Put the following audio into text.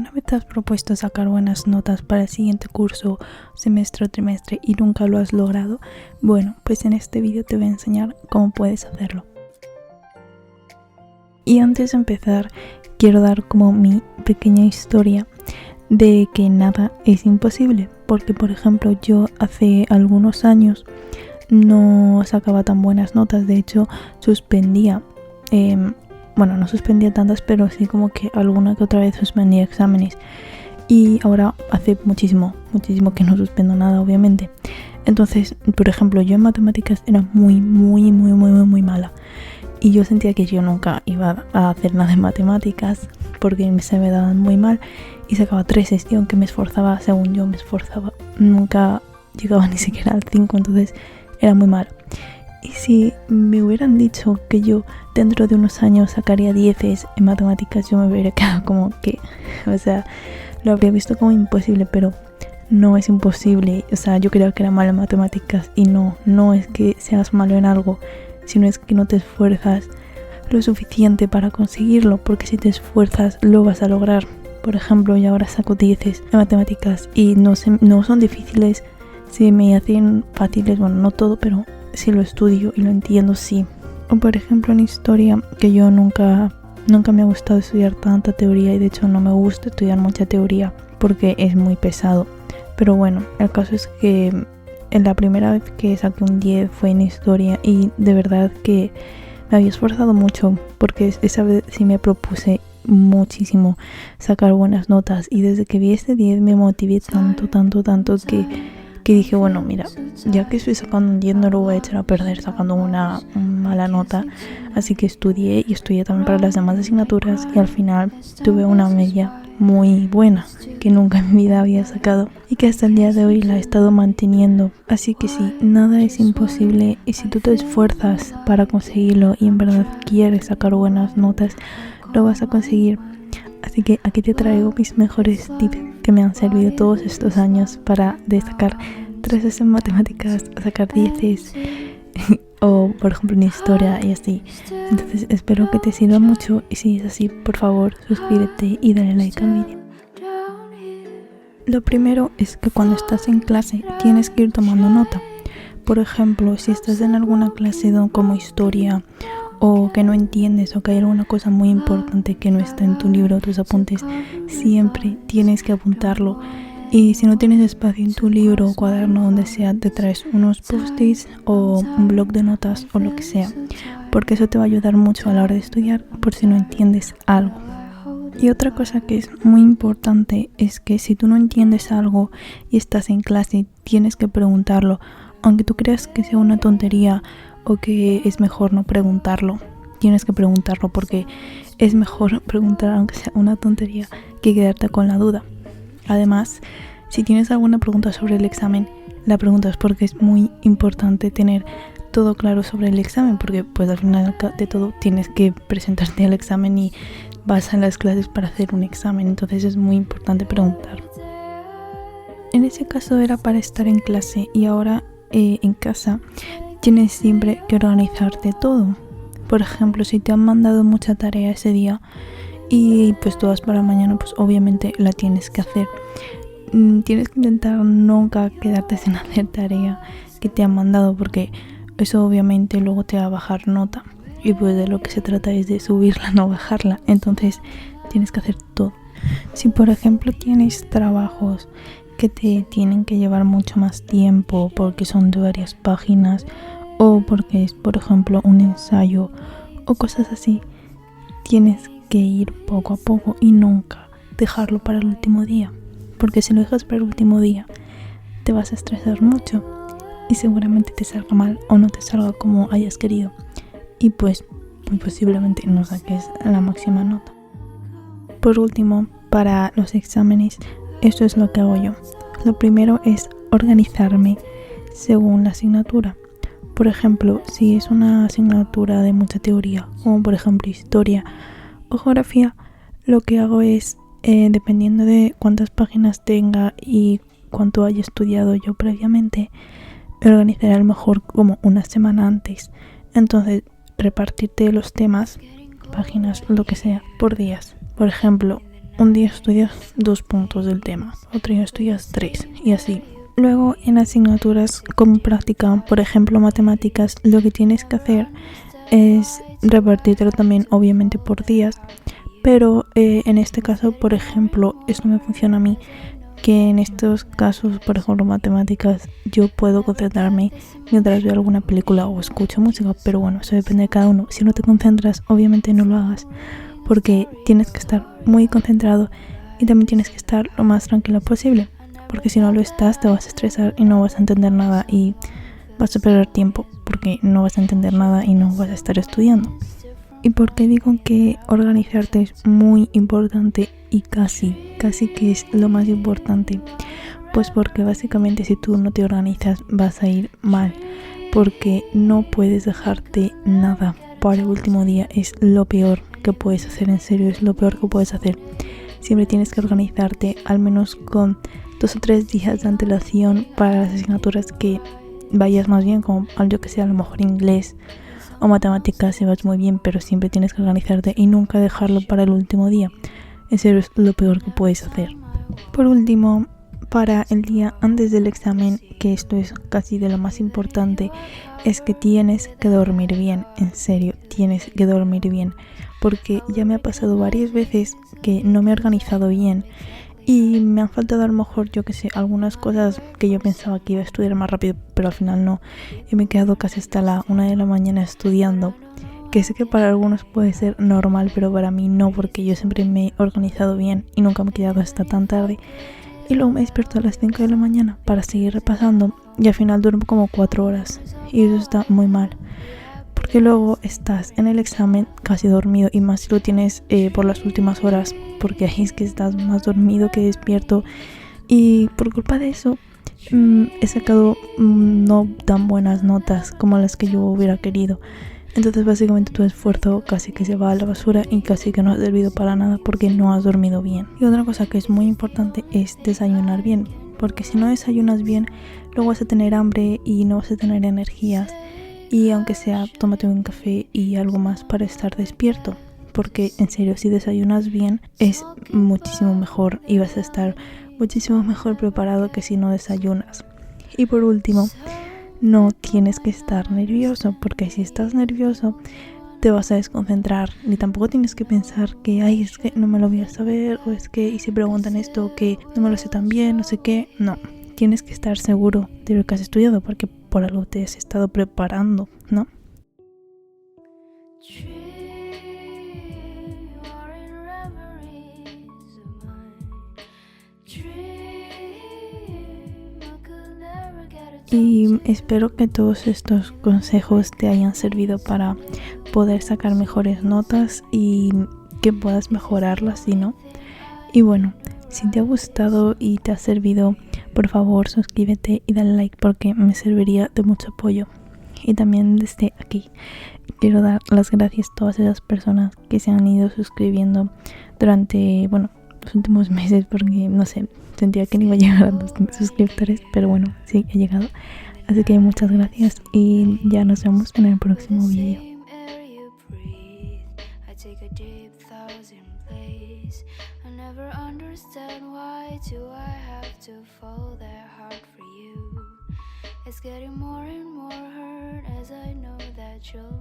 ¿Alguna vez te has propuesto sacar buenas notas para el siguiente curso, semestre o trimestre y nunca lo has logrado? Bueno, pues en este vídeo te voy a enseñar cómo puedes hacerlo. Y antes de empezar, quiero dar como mi pequeña historia de que nada es imposible. Porque, por ejemplo, yo hace algunos años no sacaba tan buenas notas. De hecho, suspendía. No suspendía tantas, pero sí como que alguna que otra vez suspendía exámenes. Y ahora hace muchísimo que no suspendo nada, obviamente. Entonces, por ejemplo, yo en matemáticas era muy mala. Y yo sentía que yo nunca iba a hacer nada en matemáticas porque se me daban muy mal. Y sacaba 3, y aunque me esforzaba, según yo me esforzaba, nunca llegaba ni siquiera al 5, entonces era muy mal. Y si me hubieran dicho que yo dentro de unos años sacaría 10 en matemáticas, yo me hubiera quedado como que, lo habría visto como imposible, pero no es imposible. Yo creía que era malo en matemáticas y no es que seas malo en algo, sino es que no te esfuerzas lo suficiente para conseguirlo, porque si te esfuerzas lo vas a lograr. Por ejemplo, yo ahora saco 10 en matemáticas y no son difíciles, se me hacen fáciles, no todo, pero si lo estudio y lo entiendo, sí. O por ejemplo en historia, que yo nunca me ha gustado estudiar tanta teoría, y de hecho no me gusta estudiar mucha teoría porque es muy pesado. Pero bueno, el caso es que en la primera vez que saqué un 10 fue en historia, y de verdad que me había esforzado mucho porque esa vez sí me propuse muchísimo sacar buenas notas, y desde que vi este 10 me motivé tanto que dije, bueno, mira, ya que estoy sacando un 10 no lo voy a echar a perder sacando una mala nota. Así que estudié también para las demás asignaturas, y al final tuve una media muy buena que nunca en mi vida había sacado y que hasta el día de hoy la he estado manteniendo. Así que sí, nada es imposible, y si tú te esfuerzas para conseguirlo y en verdad quieres sacar buenas notas, lo vas a conseguir. Así que aquí te traigo mis mejores tips que me han servido todos estos años para sacar 3 en matemáticas, sacar 10 o por ejemplo en historia y así. Entonces espero que te sirva mucho, y si es así, por favor suscríbete y dale like al vídeo. Lo primero es que cuando estás en clase tienes que ir tomando nota. Por ejemplo, si estás en alguna clase como historia, o que no entiendes, o que hay alguna cosa muy importante que no está en tu libro o tus apuntes, siempre tienes que apuntarlo. Y si no tienes espacio en tu libro o cuaderno, donde sea, te traes unos post-its o un bloc de notas o lo que sea, porque eso te va a ayudar mucho a la hora de estudiar por si no entiendes algo. Y otra cosa que es muy importante es que si tú no entiendes algo y estás en clase, tienes que preguntarlo, aunque tú creas que sea una tontería o que es mejor no preguntarlo. Tienes que preguntarlo porque es mejor preguntar aunque sea una tontería que quedarte con la duda. Además, si tienes alguna pregunta sobre el examen, la preguntas, porque es muy importante tener todo claro sobre el examen, porque pues al final de todo tienes que presentarte al examen y vas a las clases para hacer un examen, entonces es muy importante preguntar. En ese caso era para estar en clase, y ahora en casa tienes siempre que organizarte todo. Por ejemplo, si te han mandado mucha tarea ese día y pues todas para mañana, pues obviamente la tienes que hacer. Tienes que intentar nunca quedarte sin hacer tarea que te han mandado, porque eso obviamente luego te va a bajar nota, y pues de lo que se trata es de subirla, no bajarla. Entonces tienes que hacer todo. Si por ejemplo tienes trabajos que te tienen que llevar mucho más tiempo porque son de varias páginas, o porque es por ejemplo un ensayo o cosas así, tienes que ir poco a poco y nunca dejarlo para el último día, porque si lo dejas para el último día te vas a estresar mucho y seguramente te salga mal o no te salga como hayas querido, y pues muy posiblemente no saques la máxima nota. Por último, para los exámenes, esto es lo que hago yo. Lo primero es organizarme según la asignatura. Por ejemplo, si es una asignatura de mucha teoría, como por ejemplo historia o geografía, lo que hago es, dependiendo de cuántas páginas tenga y cuánto haya estudiado yo previamente, me organizaré a lo mejor como una semana antes. Entonces, repartirte los temas, páginas, lo que sea, por días. Por ejemplo, un día estudias 2 puntos del tema, otro día estudias 3 y así. Luego en asignaturas como práctica, por ejemplo matemáticas, lo que tienes que hacer es repartirlo también obviamente por días, pero en este caso, por ejemplo, esto me funciona a mí, que en estos casos, por ejemplo matemáticas, yo puedo concentrarme mientras veo alguna película o escucho música, pero bueno, eso depende de cada uno. Si no te concentras, obviamente no lo hagas, porque tienes que estar muy concentrado y también tienes que estar lo más tranquilo posible, porque si no lo estás te vas a estresar y no vas a entender nada y vas a perder tiempo porque no vas a entender nada y no vas a estar estudiando. ¿Y por qué digo que organizarte es muy importante y casi que es lo más importante? Pues porque básicamente si tú no te organizas vas a ir mal, porque no puedes dejarte nada para el último día. Es lo peor que puedes hacer, en serio, es lo peor que puedes hacer. Siempre tienes que organizarte al menos con 2 o 3 días de antelación para las asignaturas que vayas más bien, como yo que sé, a lo mejor inglés o matemáticas si vas muy bien, pero siempre tienes que organizarte y nunca dejarlo para el último día. En serio, es lo peor que puedes hacer. Por último, para el día antes del examen, que esto es casi de lo más importante, es que tienes que dormir bien. En serio, tienes que dormir bien, porque ya me ha pasado varias veces que no me he organizado bien y me han faltado a lo mejor, yo que sé, algunas cosas que yo pensaba que iba a estudiar más rápido, pero al final no, y me he quedado casi hasta la 1 de la mañana estudiando, que sé que para algunos puede ser normal, pero para mí no, porque yo siempre me he organizado bien y nunca me he quedado hasta tan tarde. Y luego me despierto a las 5 de la mañana para seguir repasando y al final duermo como 4 horas y eso está muy mal, porque luego estás en el examen casi dormido, y más si lo tienes por las últimas horas, porque ahí es que estás más dormido que despierto, y por culpa de eso he sacado no tan buenas notas como las que yo hubiera querido. Entonces básicamente tu esfuerzo casi que se va a la basura y casi que no ha servido para nada porque no has dormido bien. Y otra cosa que es muy importante es desayunar bien, porque si no desayunas bien luego vas a tener hambre y no vas a tener energías, y aunque sea tómate un café y algo más para estar despierto, porque en serio si desayunas bien es muchísimo mejor y vas a estar muchísimo mejor preparado que si no desayunas. Y por último, no tienes que estar nervioso, porque si estás nervioso te vas a desconcentrar, ni tampoco tienes que pensar que ay, es que no me lo voy a saber, o es que y si preguntan esto que no me lo sé tan bien, no sé qué. No, tienes que estar seguro de lo que has estudiado, porque por algo te has estado preparando, ¿no? Y espero que todos estos consejos te hayan servido para poder sacar mejores notas y que puedas mejorarlas, si no. Y bueno, si te ha gustado y te ha servido, por favor suscríbete y dale like porque me serviría de mucho apoyo. Y también desde aquí quiero dar las gracias a todas esas personas que se han ido suscribiendo durante, los últimos meses, porque no sé, sentía que no iba a llegar a los suscriptores, pero bueno, sí, he llegado. Así que muchas gracias y ya nos vemos en el próximo video. It's getting more and more hurt as I know that you'll